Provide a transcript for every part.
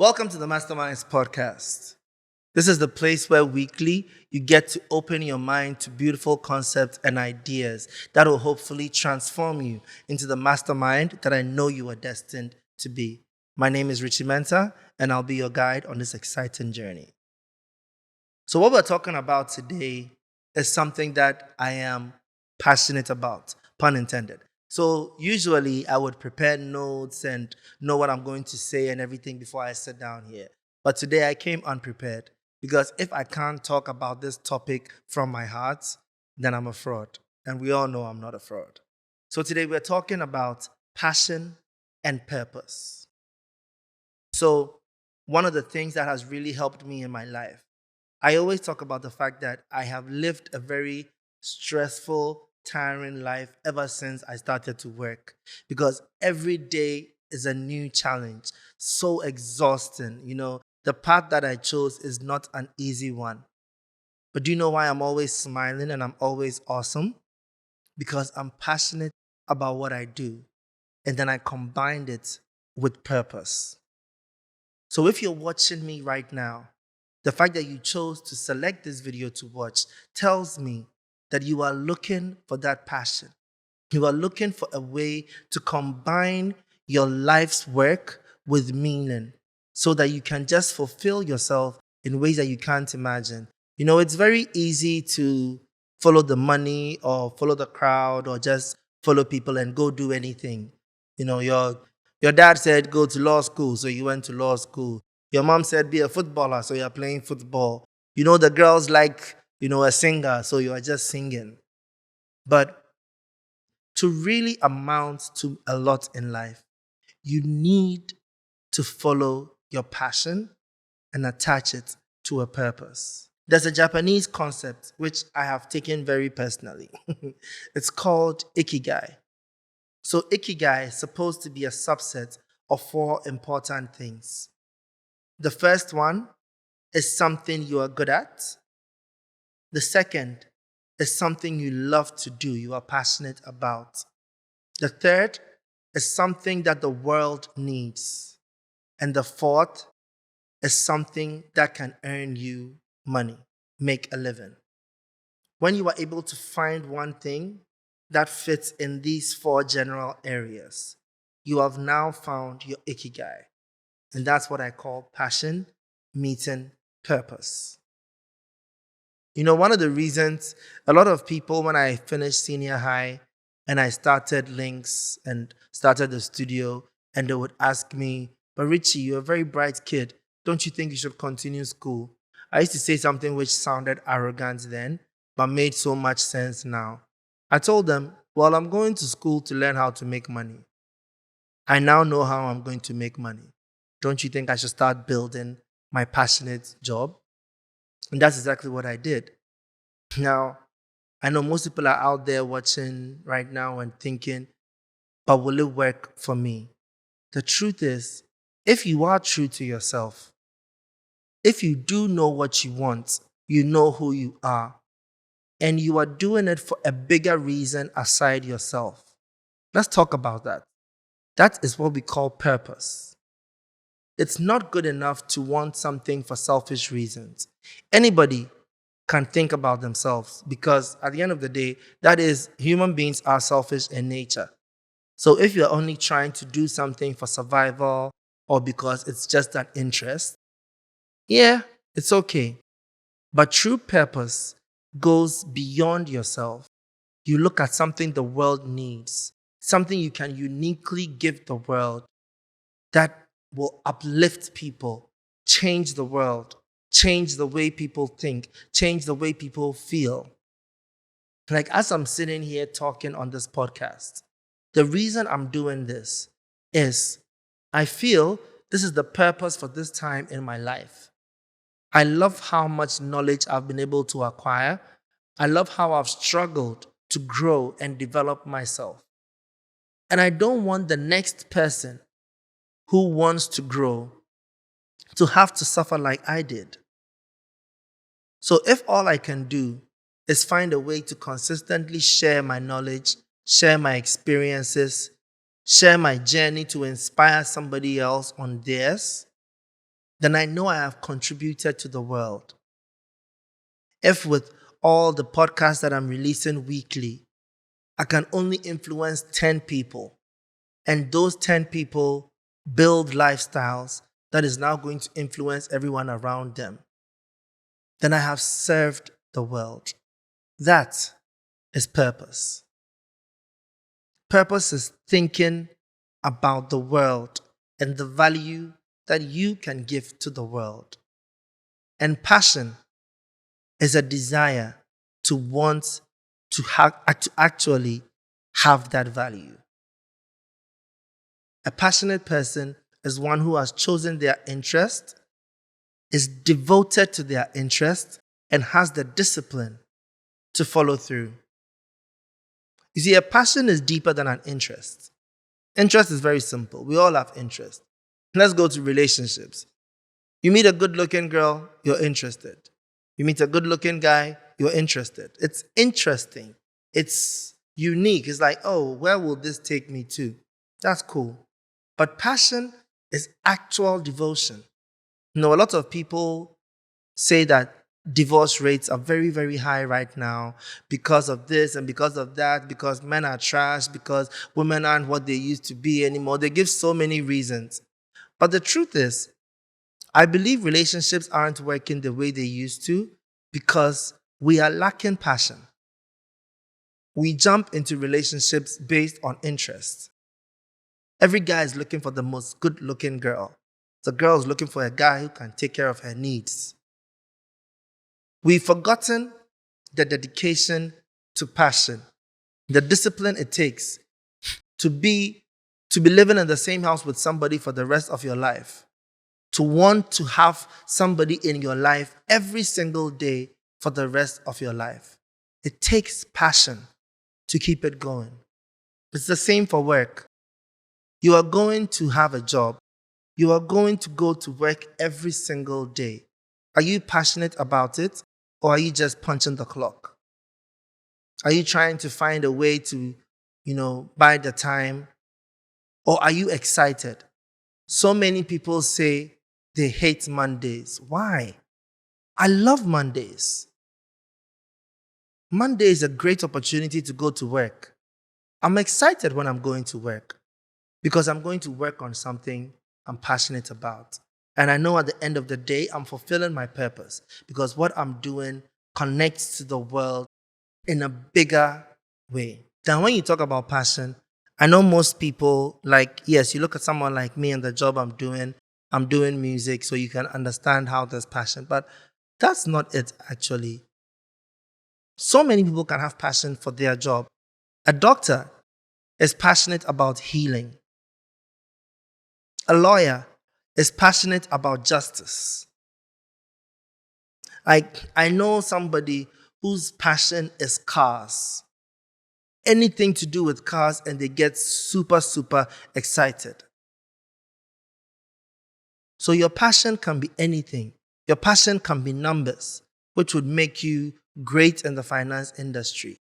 Welcome to the Masterminds Podcast. This is the place where weekly you get to open your mind to beautiful concepts and ideas that will hopefully transform you into the mastermind that I know you are destined to be. My name is Richie Mensah, and I'll be your guide on this exciting journey. So, what we're talking about today is something that I am passionate about, pun intended. So, usually I would prepare notes and know what I'm going to say and everything before I sit down here. But today I came unprepared because if I can't talk about this topic from my heart, then I'm a fraud. And we all know I'm not a fraud. So, today we're talking about passion and purpose. So, one of the things that has really helped me in my life, I always talk about the fact that I have lived a very stressful, tiring life ever since I started to work because every day is a new challenge. So exhausting. The path that I chose is not an easy one. But do you know why I'm always smiling and I'm always awesome? Because I'm passionate about what I do. And then I combined it with purpose. So if you're watching me right now, the fact that you chose to select this video to watch tells me that you are looking for that passion. You are looking for a way to combine your life's work with meaning so that you can just fulfill yourself in ways that you can't imagine. It's very easy to follow the money or follow the crowd or just follow people and go do anything. Your dad said go to law school, so you went to law school. Your mom said be a footballer, so you're playing football. The girls like, a singer, so you are just singing. But to really amount to a lot in life, you need to follow your passion and attach it to a purpose. There's a Japanese concept which I have taken very personally. It's called ikigai. So ikigai is supposed to be a subset of 4 important things. The first one is something you are good at. The second is something you love to do, you are passionate about. The third is something that the world needs. And the fourth is something that can earn you money, make a living. When you are able to find one thing that fits in these 4 general areas, you have now found your ikigai. And that's what I call passion meeting purpose. One of the reasons a lot of people, when I finished senior high and I started Links and started the studio, and they would ask me, but Richie, you're a very bright kid. Don't you think you should continue school? I used to say something which sounded arrogant then, but made so much sense now. I told them, well, I'm going to school to learn how to make money. I now know how I'm going to make money. Don't you think I should start building my passionate job? And that's exactly what I did. Now, I know most people are out there watching right now and thinking, but will it work for me? The truth is, if you are true to yourself, if you do know what you want, you know who you are, and you are doing it for a bigger reason aside yourself. Let's talk about that. That is what we call purpose. It's not good enough to want something for selfish reasons. Anybody can think about themselves because at the end of the day, that is, human beings are selfish in nature. So if you're only trying to do something for survival or because it's just an interest, yeah, it's okay. But true purpose goes beyond yourself. You look at something the world needs, something you can uniquely give the world that will uplift people, change the world, change the way people think, change the way people feel. Like as I'm sitting here talking on this podcast, the reason I'm doing this is I feel this is the purpose for this time in my life. I love how much knowledge I've been able to acquire. I love how I've struggled to grow and develop myself. And I don't want the next person who wants to grow to have to suffer like I did. So if all I can do is find a way to consistently share my knowledge, share my experiences, share my journey to inspire somebody else on theirs, then I know I have contributed to the world. If with all the podcasts that I'm releasing weekly, I can only influence 10 people, and those 10 people build lifestyles that is now going to influence everyone around them, then I have served the world. That is purpose. Purpose is thinking about the world and the value that you can give to the world. And passion is a desire to want to actually have that value. A passionate person is one who has chosen their interest, is devoted to their interest, and has the discipline to follow through. You see, a passion is deeper than an interest. Interest is very simple. We all have interest. Let's go to relationships. You meet a good-looking girl, you're interested. You meet a good-looking guy, you're interested. It's interesting. It's unique. It's like, oh, where will this take me to? That's cool. But passion is actual devotion. You know, a lot of people say that divorce rates are very, very high right now because of this and because of that, because men are trash, because women aren't what they used to be anymore. They give so many reasons. But the truth is, I believe relationships aren't working the way they used to because we are lacking passion. We jump into relationships based on interest. Every guy is looking for the most good-looking girl. The girl is looking for a guy who can take care of her needs. We've forgotten the dedication to passion, the discipline it takes to be living in the same house with somebody for the rest of your life, to want to have somebody in your life every single day for the rest of your life. It takes passion to keep it going. It's the same for work. You are going to have a job. You are going to go to work every single day. Are you passionate about it, or are you just punching the clock? Are you trying to find a way to, buy the time? Or are you excited? So many people say they hate Mondays. Why? I love Mondays. Monday is a great opportunity to go to work. I'm excited when I'm going to work because I'm going to work on something I'm passionate about. And I know at the end of the day, I'm fulfilling my purpose because what I'm doing connects to the world in a bigger way. Then when you talk about passion, I know most people, yes, you look at someone like me and the job I'm doing music, so you can understand how there's passion. But that's not it, actually. So many people can have passion for their job. A doctor is passionate about healing. A lawyer is passionate about justice. I know somebody whose passion is cars. Anything to do with cars, and they get super, super excited. So your passion can be anything. Your passion can be numbers, which would make you great in the finance industry.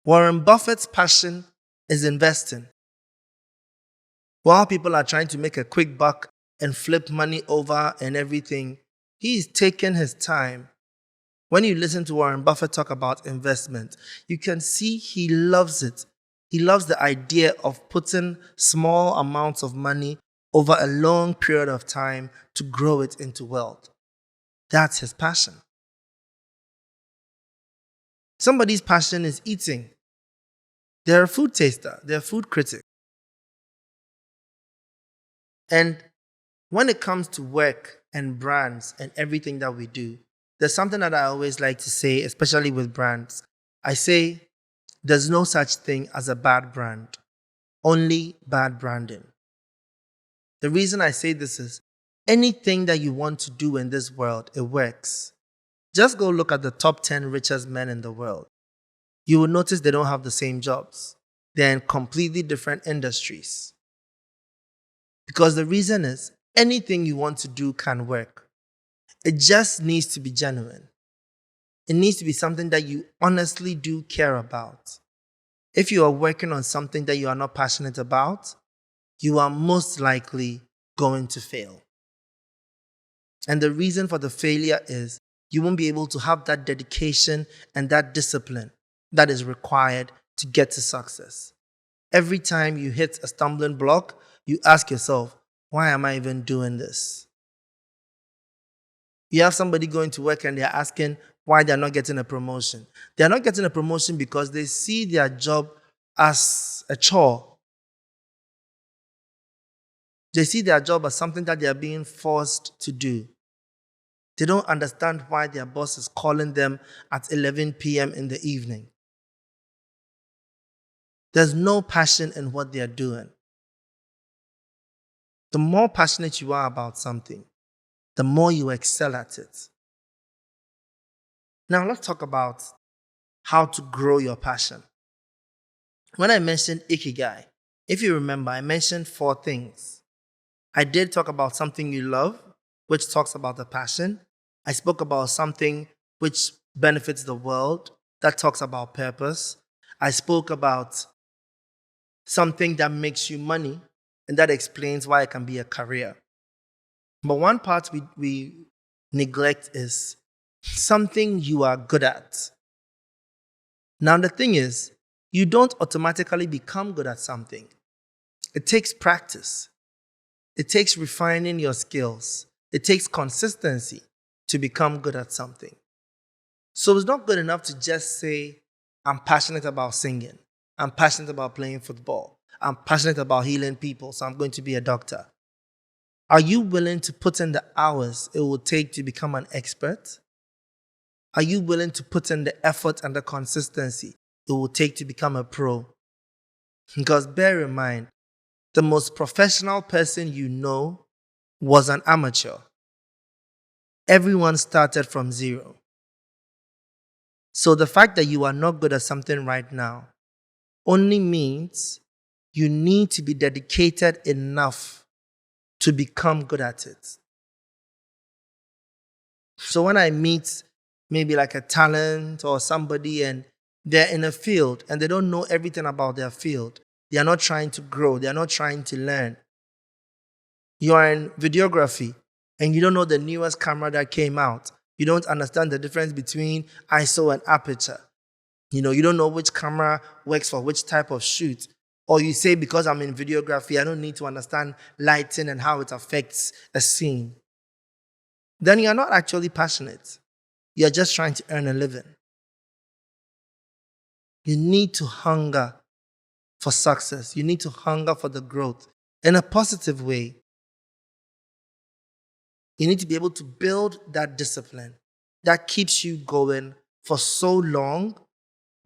Warren Buffett's passion is investing. While people are trying to make a quick buck and flip money over and everything, he's taken his time. When you listen to Warren Buffett talk about investment, you can see he loves it. He loves the idea of putting small amounts of money over a long period of time to grow it into wealth. That's his passion. Somebody's passion is eating. They're a food taster. They're a food critic. And when it comes to work and brands and everything that we do, there's something that I always like to say, especially with brands. I say, there's no such thing as a bad brand, only bad branding. The reason I say this is, anything that you want to do in this world, it works. Just go look at the top 10 richest men in the world. You will notice they don't have the same jobs. They're in completely different industries. Because the reason is, anything you want to do can work. It just needs to be genuine. It needs to be something that you honestly do care about. If you are working on something that you are not passionate about, you are most likely going to fail. And the reason for the failure is you won't be able to have that dedication and that discipline that is required to get to success. Every time you hit a stumbling block, you ask yourself, why am I even doing this? You have somebody going to work and they're asking why they're not getting a promotion. They're not getting a promotion because they see their job as a chore. They see their job as something that they are being forced to do. They don't understand why their boss is calling them at 11 p.m. in the evening. There's no passion in what they are doing. The more passionate you are about something, the more you excel at it. Now let's talk about how to grow your passion. When I mentioned Ikigai, if you remember, I mentioned 4 things. I did talk about something you love, which talks about the passion. I spoke about something which benefits the world, that talks about purpose. I spoke about something that makes you money, and that explains why it can be a career. But one part we neglect is something you are good at. Now, the thing is, you don't automatically become good at something. It takes practice. It takes refining your skills. It takes consistency to become good at something. So it's not good enough to just say, I'm passionate about singing. I'm passionate about playing football. I'm passionate about healing people, so I'm going to be a doctor. Are you willing to put in the hours it will take to become an expert? Are you willing to put in the effort and the consistency it will take to become a pro? Because bear in mind, the most professional person you know was an amateur. Everyone started from zero. So the fact that you are not good at something right now only means you need to be dedicated enough to become good at it. So when I meet maybe like a talent or somebody and they're in a field and they don't know everything about their field, they are not trying to grow, they are not trying to learn. You are in videography and you don't know the newest camera that came out. You don't understand the difference between ISO and aperture. You don't know which camera works for which type of shoot. Or you say, because I'm in videography, I don't need to understand lighting and how it affects a scene. Then you're not actually passionate. You're just trying to earn a living. You need to hunger for success. You need to hunger for the growth in a positive way. You need to be able to build that discipline that keeps you going for so long.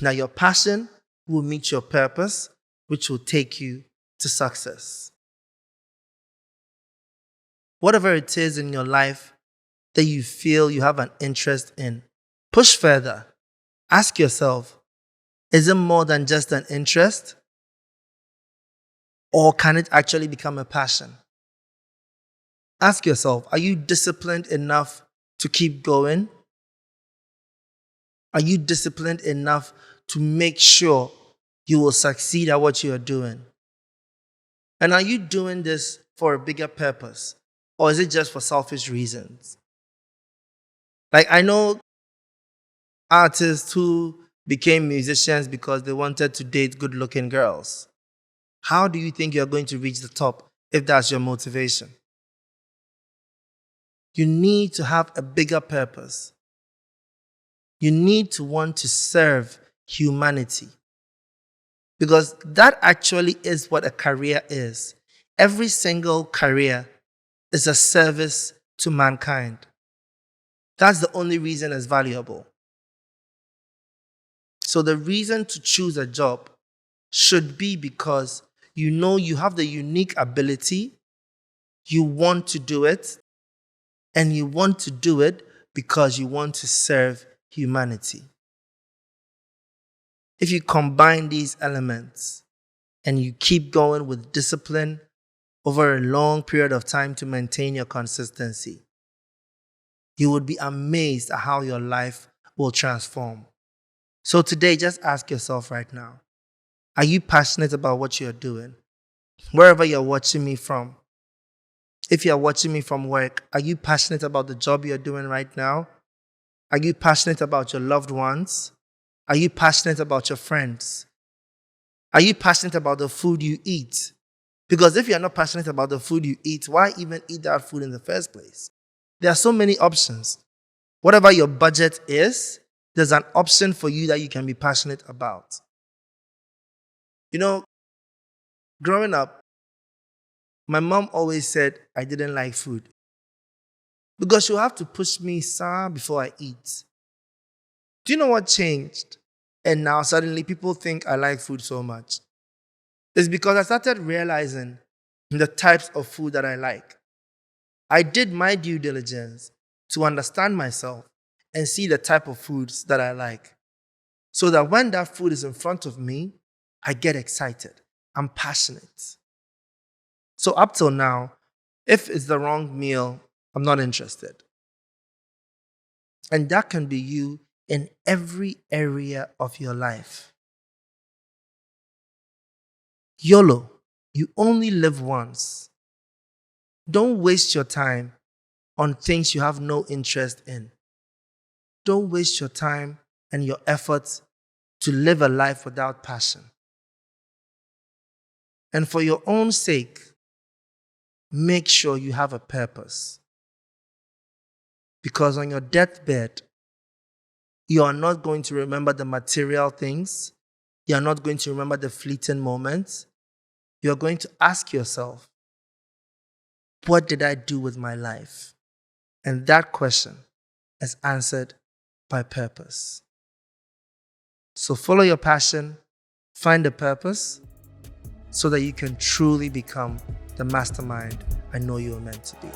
Now your passion will meet your purpose, which will take you to success. Whatever it is in your life that you feel you have an interest in, push further. Ask yourself, is it more than just an interest? Or can it actually become a passion? Ask yourself, are you disciplined enough to keep going? Are you disciplined enough to make sure you will succeed at what you are doing? And are you doing this for a bigger purpose? Or is it just for selfish reasons? Like, I know artists who became musicians because they wanted to date good-looking girls. How do you think you're going to reach the top if that's your motivation? You need to have a bigger purpose. You need to want to serve humanity. Because that actually is what a career is. Every single career is a service to mankind. That's the only reason it's valuable. So the reason to choose a job should be because you know you have the unique ability, you want to do it, and you want to do it because you want to serve humanity. If you combine these elements and you keep going with discipline over a long period of time to maintain your consistency, you would be amazed at how your life will transform. So today, just ask yourself right now, are you passionate about what you're doing? Wherever you're watching me from, If you're watching me from work, are you passionate about the job you're doing right now? Are you passionate about your loved ones? Are you passionate about your friends? Are you passionate about the food you eat? Because if you're not passionate about the food you eat, why even eat that food in the first place? There are so many options. Whatever your budget is, there's an option for you that you can be passionate about. Growing up, my mom always said I didn't like food because she'll have to push me some before I eat. Do you know what changed? And now suddenly people think I like food so much. It's because I started realizing the types of food that I like. I did my due diligence to understand myself and see the type of foods that I like. So that when that food is in front of me, I get excited. I'm passionate. So up till now, if it's the wrong meal, I'm not interested. And that can be you in every area of your life. YOLO, you only live once. Don't waste your time on things you have no interest in. Don't waste your time and your efforts to live a life without passion. And for your own sake, make sure you have a purpose. Because on your deathbed, you are not going to remember the material things. You are not going to remember the fleeting moments. You are going to ask yourself, what did I do with my life? And that question is answered by purpose. So follow your passion, find a purpose, so that you can truly become the mastermind I know you are meant to be.